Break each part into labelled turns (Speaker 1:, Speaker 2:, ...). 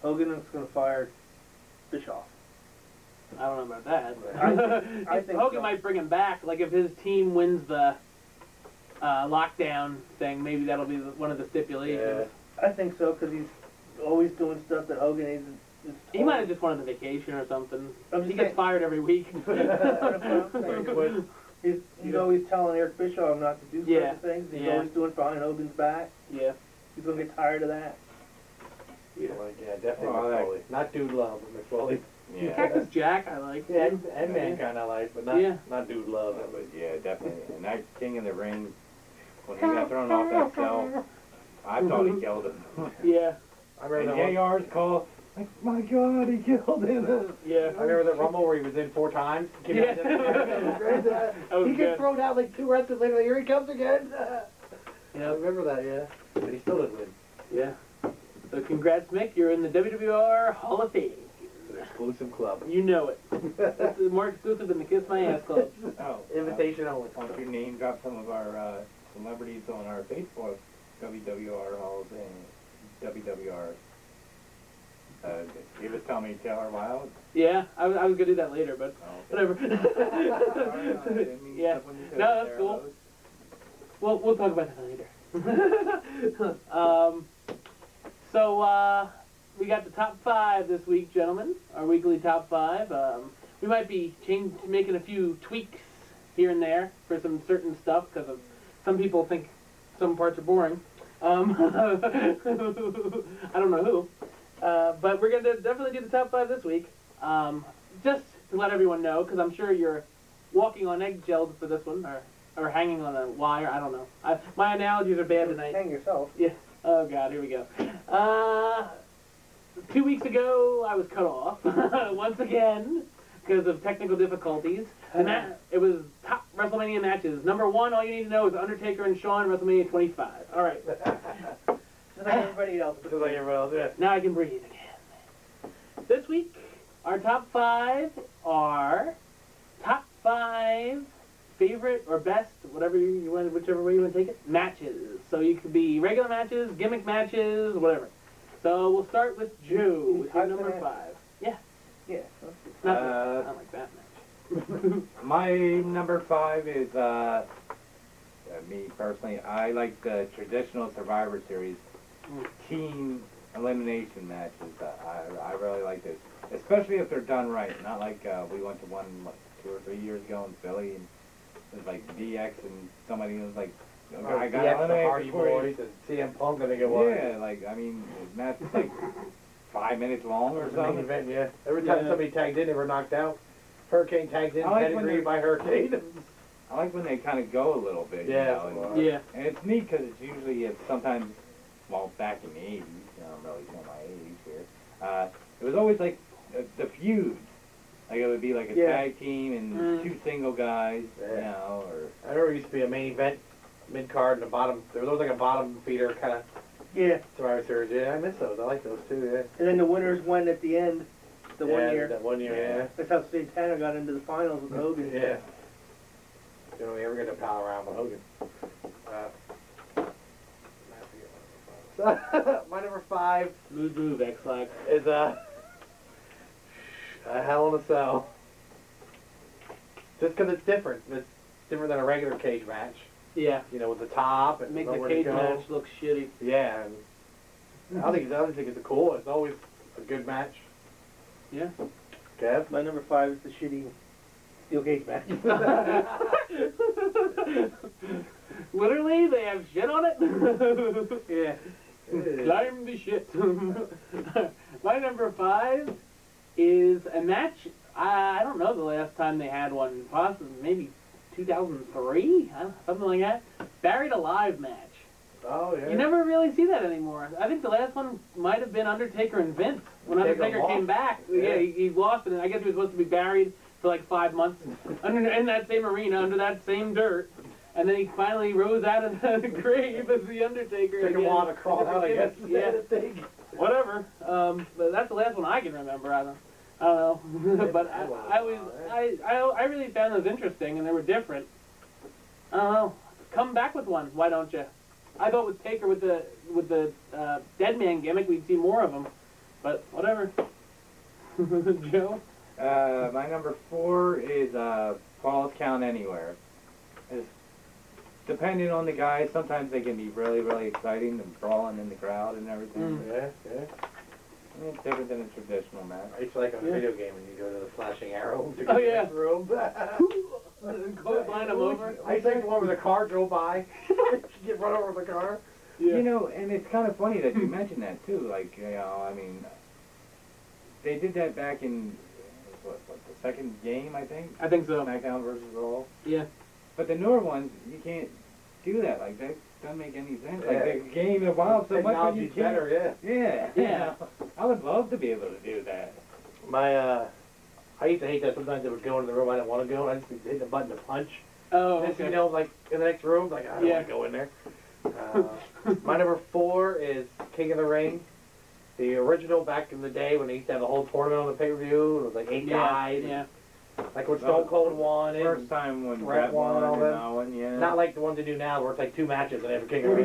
Speaker 1: Hogan is going to fire Bischoff.
Speaker 2: I don't know about that.
Speaker 1: I think
Speaker 2: Hogan
Speaker 1: so.
Speaker 2: might bring him back. Like if his team wins the lockdown thing, maybe that'll be one of the stipulations.
Speaker 1: Yeah. I think so, because he's always doing stuff that Hogan is
Speaker 2: he might have just wanted a vacation or something. He gets
Speaker 1: saying.
Speaker 2: fired every week.
Speaker 1: He's always telling Eric Bischoff not to do certain things. He's always doing behind Hogan's back.
Speaker 2: Yeah.
Speaker 1: He's going to get tired of that.
Speaker 3: Yeah, definitely McFoley. Not Dude Love, but McFoley.
Speaker 2: Yeah. Cactus Jack, I like.
Speaker 3: Yeah, and Mankind I like, but not Dude Love.
Speaker 4: But yeah, definitely. And that King of the Ring, when he got thrown off that cell, I thought he killed him.
Speaker 2: Yeah.
Speaker 3: I remember
Speaker 4: and JR's call, like, my God, he killed him.
Speaker 2: Yeah.
Speaker 3: I remember that Rumble where he was in 4 times. He gets thrown out like 2 wrestlers later. Here he comes again. Yeah, I remember that. Yeah, but he still didn't win.
Speaker 2: Yeah. So congrats, Mick. You're in the WWR Hall of Fame.
Speaker 3: It's an exclusive club.
Speaker 2: You know it. It's more exclusive than the Kiss My Ass Club.
Speaker 3: Invitation only.
Speaker 4: Why don't you name drop some of our celebrities on our Facebook, WWR Hall of Fame, WWR. You was telling me Taylor Wilde?
Speaker 2: Yeah, I was going to do that later, but whatever. Yeah. No, that's cool. We'll talk about that later. So, we got the top 5 this week, gentlemen. Our weekly top 5. We might be making a few tweaks here and there for some certain stuff, because some people think some parts are boring. I don't know who. But we're going to definitely do the top 5 this week. Just to let everyone know, because I'm sure you're walking on eggshells for this one, or hanging on a wire. I don't know. My analogies are bad tonight.
Speaker 1: Hang yourself.
Speaker 2: Yeah. Oh, God, here we go. 2 weeks ago, I was cut off once again because of technical difficulties. And it was top WrestleMania matches. Number 1, all you need to know is Undertaker and Shawn, WrestleMania 25. All right.
Speaker 1: Just like everybody else.
Speaker 3: Just like everyone else, yeah.
Speaker 2: Now I can breathe again. This week, our top 5 are top 5 favorite or best, whatever you want, whichever way you want to take it, matches. So you could be regular matches, gimmick matches, whatever. So we'll start with Joe with your number 5. Yeah.
Speaker 1: Yeah.
Speaker 2: Not like that match.
Speaker 4: My number 5 is, me personally, I like the traditional Survivor Series team elimination matches. I really like this, especially if they're done right. Not like we went to one like 2 or 3 years ago in Philly, and it was like DX and somebody was like, I got
Speaker 3: DX, the
Speaker 4: eliminated
Speaker 3: Hardy Boys, and CM Punk, I think it was.
Speaker 4: Yeah, like, I mean, that's like 5 minutes long or something.
Speaker 3: Main event, yeah. Every time somebody tagged in, they were knocked out. Hurricane tags in, pedigree by Hurricane.
Speaker 4: I like when they kind of go a little bit.
Speaker 3: Yeah.
Speaker 4: You know,
Speaker 2: Yeah.
Speaker 4: And it's neat because it's usually, sometimes, well, back in the 80s, I don't really know my age here, it was always like the feud. Like it would be like a tag team and 2 single guys, you know, or...
Speaker 3: I remember it used to be a main event, mid-card, and a bottom... There was always like a bottom feeder kind of...
Speaker 1: Yeah.
Speaker 3: Survivor Series. Yeah, I miss those. I like those too, yeah.
Speaker 1: And then the winners went at the end, the 1 year.
Speaker 3: That 1 year, yeah.
Speaker 1: That's how Santana got into the finals with Hogan.
Speaker 3: Yeah. You know, we ever get a pal around with Hogan. My number 5
Speaker 2: Move, X-Flag.
Speaker 3: is a Hell in a Cell. Just because it's different. It's different than a regular cage match.
Speaker 2: Yeah.
Speaker 3: You know, with the top and
Speaker 2: Make the
Speaker 3: nowhere to
Speaker 2: cage
Speaker 3: go.
Speaker 2: match look shitty.
Speaker 3: Yeah. And I think it's cool. It's always a good match.
Speaker 2: Yeah.
Speaker 3: Kev?
Speaker 1: My number 5 is the shitty steel cage match.
Speaker 2: Literally, they have shit on it?
Speaker 1: Yeah.
Speaker 2: Climb the shit. My number 5 is a match, I don't know the last time they had one, possibly maybe 2003, something like that. Buried Alive match.
Speaker 3: Oh, yeah.
Speaker 2: You never really see that anymore. I think the last one might have been Undertaker and Vince. When Undertaker came back, he lost it, and I guess he was supposed to be buried for like 5 months in that same arena, under that same dirt. And then he finally rose out of the grave as the Undertaker.
Speaker 3: Took a while to crawl out, I guess.
Speaker 2: Yeah. Whatever. But that's the last one I can remember. I don't know. But I really found those interesting, and they were different. I don't know. Come back with one. Why don't you? I thought with Taker with the dead man gimmick, we'd see more of them. but whatever. Joe?
Speaker 4: My number 4 is Falls Count Anywhere. It's, depending on the guys, sometimes they can be really, really exciting and brawling in the crowd and everything.
Speaker 3: Yeah.
Speaker 4: I mean, it's different than a traditional match.
Speaker 3: It's like on a video game when you go to the flashing arrow to
Speaker 2: Oh,
Speaker 3: get to the
Speaker 2: yeah.
Speaker 3: next room.
Speaker 2: Line them over.
Speaker 3: I used to like the one where the car drove by. You get run over with the car.
Speaker 2: Yeah.
Speaker 4: You know, and it's kind of funny that you mentioned that too. Like, you know, I mean, they did that back in what the second game, I think.
Speaker 2: I think so.
Speaker 4: SmackDown versus Raw.
Speaker 2: Yeah.
Speaker 4: But the newer ones, you can't do that. Like, that doesn't make any sense.
Speaker 3: Yeah.
Speaker 4: Like, the game evolved so much, but you
Speaker 3: Technology's
Speaker 4: can't.
Speaker 3: better, yeah.
Speaker 2: Yeah.
Speaker 4: I would love to be able to do that.
Speaker 3: I used to hate that sometimes I would go into the room I didn't want to go, and I just hit the button to punch.
Speaker 2: Oh,
Speaker 3: Just,
Speaker 2: okay.
Speaker 3: you know, like in the next room, like I don't
Speaker 2: Yeah.
Speaker 3: want to go in there. My number 4 is King of the Ring. The original back in the day when they used to have the whole tournament on the pay-per-view. It was like 8 guys.
Speaker 2: Yeah.
Speaker 3: Like when Stone Cold won it.
Speaker 4: First time when
Speaker 3: Brett
Speaker 4: Brett
Speaker 3: won
Speaker 4: won
Speaker 3: all
Speaker 4: and
Speaker 3: that.
Speaker 4: that one, yeah.
Speaker 3: Not like the ones they do now where it's like 2 matches and they have a King of the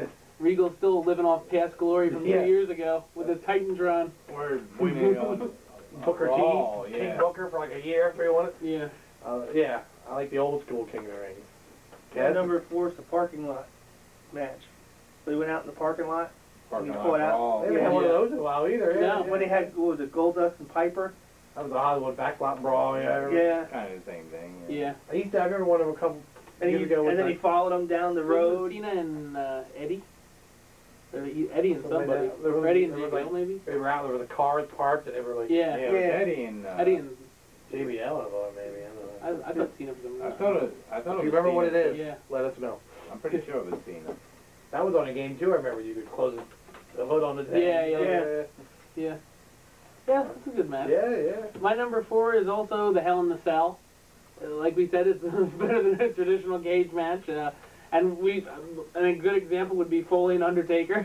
Speaker 3: Ring.
Speaker 2: Regal's still living off past glory from 2
Speaker 3: Yeah.
Speaker 2: years ago with his Titantron.
Speaker 4: Or winning on
Speaker 3: Booker
Speaker 4: Raw,
Speaker 3: T.
Speaker 4: yeah.
Speaker 3: King Booker for like a year after he won it.
Speaker 2: Yeah.
Speaker 3: Yeah, I like the old school King of the Ring.
Speaker 1: My number 4 is the parking lot match. They went out in the parking lot.
Speaker 4: Parking
Speaker 1: You
Speaker 4: lot
Speaker 1: pull it out.
Speaker 4: brawl.
Speaker 3: They haven't had one of those in a while either. Yeah,
Speaker 2: No.
Speaker 3: yeah.
Speaker 1: When they had, what was it, Goldust and Piper?
Speaker 3: That was the Hollywood backlot brawl. Yeah.
Speaker 1: Yeah.
Speaker 4: Kind of the same thing.
Speaker 2: Yeah.
Speaker 3: I remember one of them a couple
Speaker 1: And,
Speaker 3: years ago.
Speaker 1: and then he followed them down the road.
Speaker 2: Cena and Eddie? Or Eddie and
Speaker 3: Something like
Speaker 2: somebody.
Speaker 3: that. There was-
Speaker 2: Or Eddie and
Speaker 3: there was
Speaker 2: JBL
Speaker 3: like-
Speaker 2: maybe?
Speaker 3: They were out there with the cars parked and they were like
Speaker 2: Yeah.
Speaker 4: Yeah, it was
Speaker 1: Yeah.
Speaker 4: Eddie and...
Speaker 2: Eddie and...
Speaker 3: JBL or maybe. I don't know.
Speaker 2: I thought Cena for some
Speaker 4: I
Speaker 2: reason.
Speaker 4: thought it
Speaker 3: If
Speaker 4: was
Speaker 3: you remember what it
Speaker 4: Cena.
Speaker 3: is,
Speaker 2: Yeah.
Speaker 3: let us know.
Speaker 4: I'm pretty sure it was Cena.
Speaker 3: That was on a game too. I remember you could close the hood on the tank.
Speaker 2: Yeah. Yeah, it's a good match.
Speaker 3: Yeah.
Speaker 2: My number 4 is also the Hell in the Cell. Like we said, it's better than a traditional cage match. And a good example would be Foley and Undertaker.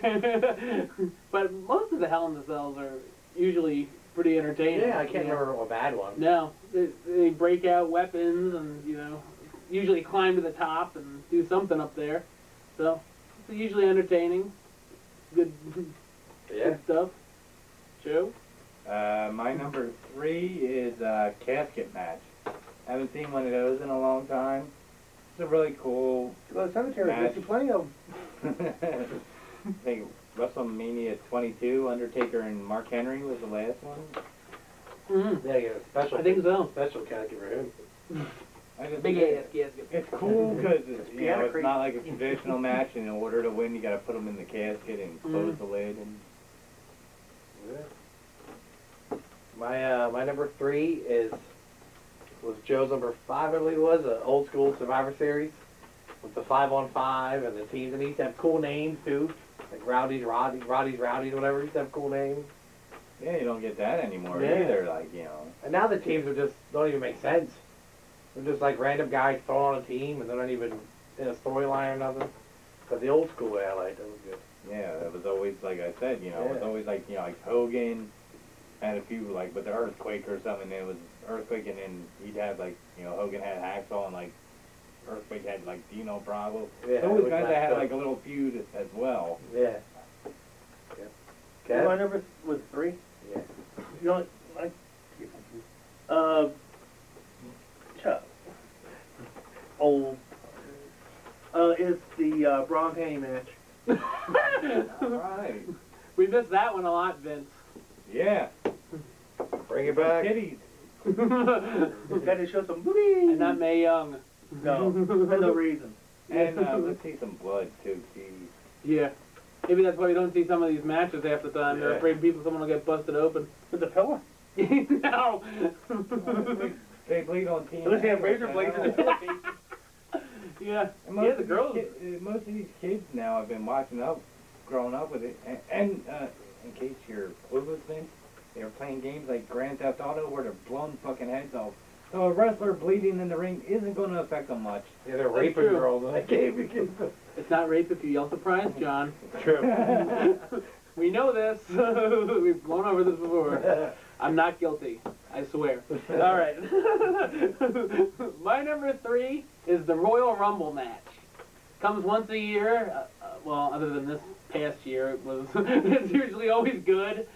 Speaker 2: But most of the Hell in the Cells are usually pretty entertaining.
Speaker 3: Yeah, I can't remember a bad one.
Speaker 2: No, they break out weapons and, you know, usually climb to the top and do something up there. So, it's usually entertaining. Good,
Speaker 3: Yeah.
Speaker 2: good stuff. Joe?
Speaker 4: My number 3 is Casket Match. Haven't seen one of those in a long time. It's a really cool...
Speaker 1: Well, the cemetery,
Speaker 4: Match.
Speaker 1: there's plenty of
Speaker 4: I think WrestleMania 22, Undertaker and Mark Henry was the last one.
Speaker 2: Mm-hmm.
Speaker 3: Yeah, you got a special.
Speaker 2: I think so.
Speaker 3: Special casket for him.
Speaker 4: I just,
Speaker 2: Big ass casket.
Speaker 4: It's cool because you know, it's
Speaker 1: Creek.
Speaker 4: not like a traditional match, and in order to win, you got to put them in the casket and close the lid. And
Speaker 3: My number 3 was Joe's number 5, I believe it was, an old school Survivor Series with the 5-on-5 and the teams, and they used to have cool names too, like Rowdy's, whatever. Used to have cool names.
Speaker 4: yeah, you don't get that anymore
Speaker 3: Yeah.
Speaker 4: either. Like, you know,
Speaker 3: And now the teams are just don't even make sense. They're just like random guys thrown on a team, and they're not even in a storyline or nothing. But the old school way I liked, that was good.
Speaker 4: yeah, it was always like I said, you know, it was
Speaker 3: Yeah.
Speaker 4: always like, you know, like Hogan had a few like with the Earthquake or something. It was Earthquake, and then he'd have like, you know, Hogan had Hacksaw, and like Earthquake had like Dino Bravo.
Speaker 3: Yeah,
Speaker 4: Those
Speaker 3: it
Speaker 4: guys
Speaker 3: was
Speaker 4: that had
Speaker 3: nice
Speaker 4: like a little feud as well.
Speaker 3: Yeah.
Speaker 1: My number was 3.
Speaker 3: Yeah.
Speaker 1: You know, old. Is the Brom Haney match.
Speaker 4: All right.
Speaker 2: We missed that one a lot, Vince.
Speaker 4: Yeah.
Speaker 3: Bring it back.
Speaker 4: Kitties.
Speaker 1: Got to show some booty.
Speaker 2: And not Mae Young.
Speaker 1: No, for no reason.
Speaker 4: And let's see some blood too. Jeez.
Speaker 2: Yeah. Maybe that's why we don't see some of these matches half the time. They're
Speaker 3: Yeah.
Speaker 2: afraid someone will get busted open.
Speaker 1: With the pillow.
Speaker 2: No.
Speaker 4: They bleed on TNA.
Speaker 1: Unless they have razor blades in the Philippines.
Speaker 2: Yeah.
Speaker 4: And
Speaker 2: Yeah, the girls.
Speaker 4: Most of these kids now have been growing up with it. And in case you're clueless, Vince, they were playing games like Grand Theft Auto where they're blowing fucking heads off. So a wrestler bleeding in the ring isn't going to affect them much.
Speaker 3: Yeah, they're raping
Speaker 2: true.
Speaker 3: girls in that game.
Speaker 2: It's not rape if you yell surprise, John.
Speaker 3: True.
Speaker 2: We know this. We've blown over this before. I'm not guilty. I swear. All right. My number 3 is the Royal Rumble match. Comes once a year. Well, other than this past year, it's usually always good.